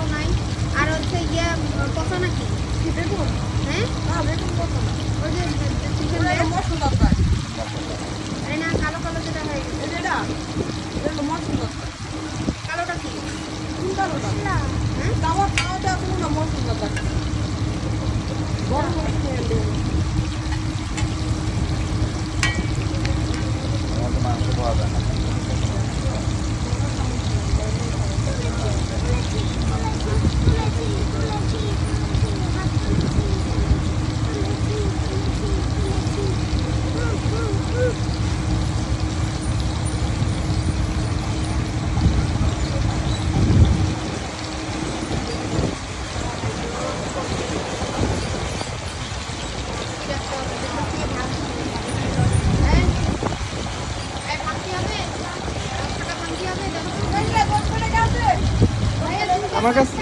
মশলাও নাই। আর হচ্ছে গিয়ে কষা নাকি বেগুন? হ্যাঁ বেগুন কষা না, ওই যে চিকেন মশলা দেয়। এই না কালো কালো যেটা হয়ে গেছে এটা মশলা। কালোটা কি? কোন কালোটা? হ্যাঁ কালোটা কোনো না, মশলা দেয়। বড় মশলা দেয়। মাংস পাওয়া যায় না। আমার কাছে